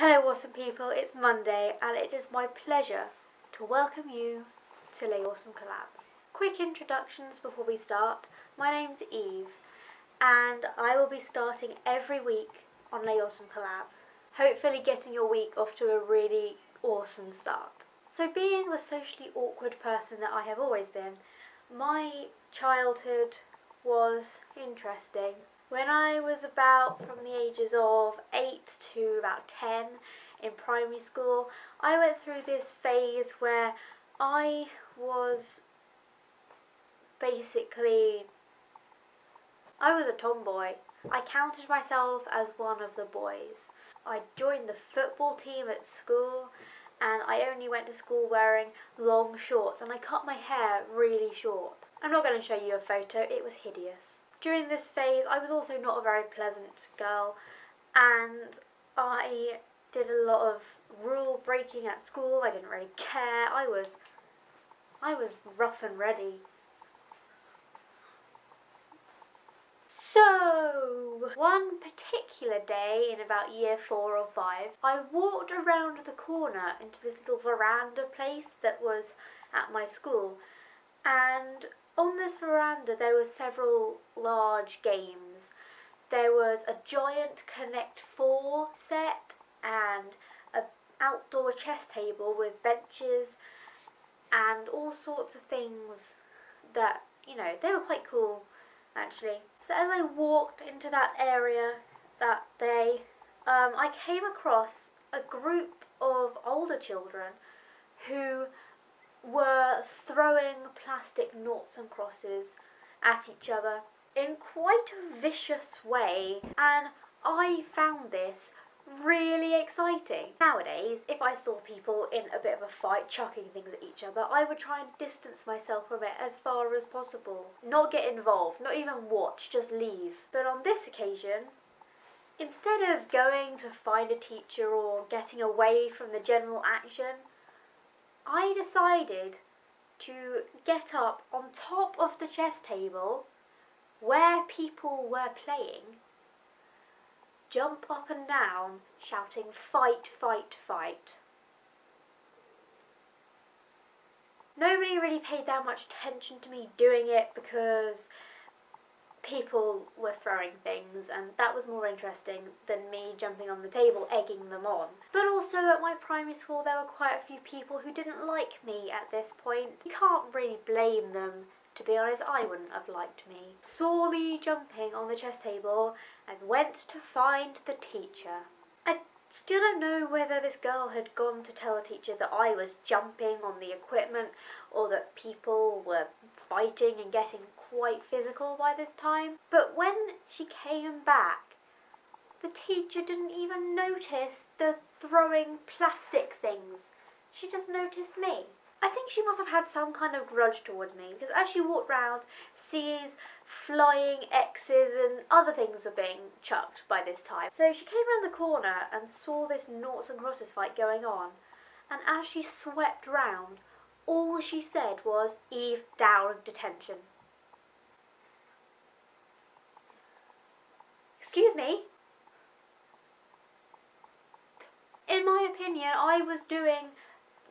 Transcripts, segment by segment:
Hello awesome people, it's Monday and it is my pleasure to welcome you to LeAwesomeCollab. Quick introductions before we start. My name's Eve and I will be starting every week on LeAwesomeCollab, hopefully getting your week off to a really awesome start. So being the socially awkward person that I have always been, my childhood was interesting. When I was about from the ages of 8 to about 10 in primary school, I went through this phase where I was a tomboy. I counted myself as one of the boys. I joined the football team at school and I only went to school wearing long shorts and I cut my hair really short. I'm not going to show you a photo, it was hideous. During this phase, I was also not a very pleasant girl and I did a lot of rule breaking at school. I didn't really care. I was rough and ready. So, one particular day in about year 4 or 5, I walked around the corner into this little veranda place that was at my school, and on this veranda there were several large games. There was a giant Connect 4 set and an outdoor chess table with benches and all sorts of things that, you know, they were quite cool actually. So as I walked into that area that day, I came across a group of older children who were throwing plastic noughts and crosses at each other in quite a vicious way, and I found this really exciting. Nowadays, if I saw people in a bit of a fight chucking things at each other, I would try and distance myself from it as far as possible. Not get involved, not even watch, just leave. But on this occasion, instead of going to find a teacher or getting away from the general action, I decided to get up on top of the chess table where people were playing, jump up and down shouting "fight, fight, fight." Nobody really paid that much attention to me doing it because people were throwing things and that was more interesting than me jumping on the table egging them on. But also at my primary school there were quite a few people who didn't like me at this point. You can't really blame them, to be honest. I wouldn't have liked me. Saw me jumping on the chess table and went to find the teacher. I still don't know whether this girl had gone to tell the teacher that I was jumping on the equipment or that people were fighting and getting quite physical by this time. But when she came back, the teacher didn't even notice the throwing plastic things. She just noticed me. I think she must have had some kind of grudge towards me, because as she walked round, C's, flying X's and other things were being chucked by this time. So she came round the corner and saw this noughts and crosses fight going on, and as she swept round, all she said was, "Eve, down, detention." Excuse me? In my opinion, I was doing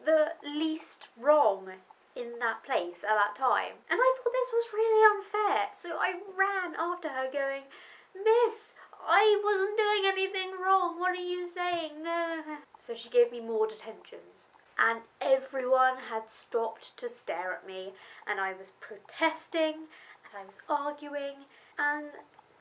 the least wrong in that place at that time, and I thought this was really unfair, so I ran after her going, "Miss, I wasn't doing anything wrong, what are you saying? No." So she gave me more detentions, and everyone had stopped to stare at me, and I was protesting and I was arguing, and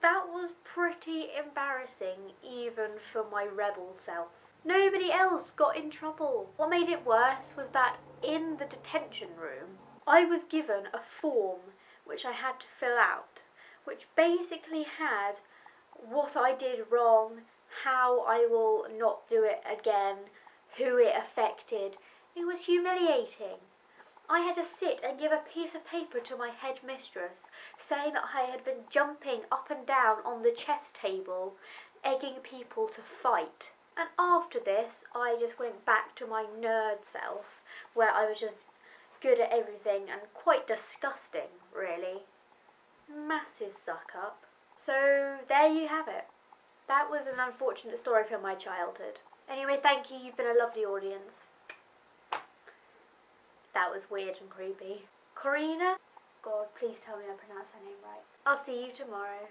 that was pretty embarrassing even for my rebel self. Nobody else got in trouble. What made it worse was that in the detention room, I was given a form which I had to fill out, which basically had what I did wrong, how I will not do it again, who it affected. It was humiliating. I had to sit and give a piece of paper to my headmistress saying that I had been jumping up and down on the chess table, egging people to fight. And after this, I just went back to my nerd self, where I was just good at everything and quite disgusting, really. Massive suck up. So there you have it. That was an unfortunate story from my childhood. Anyway, thank you. You've been a lovely audience. That was weird and creepy. Corina? God, please tell me I pronounced her name right. I'll see you tomorrow.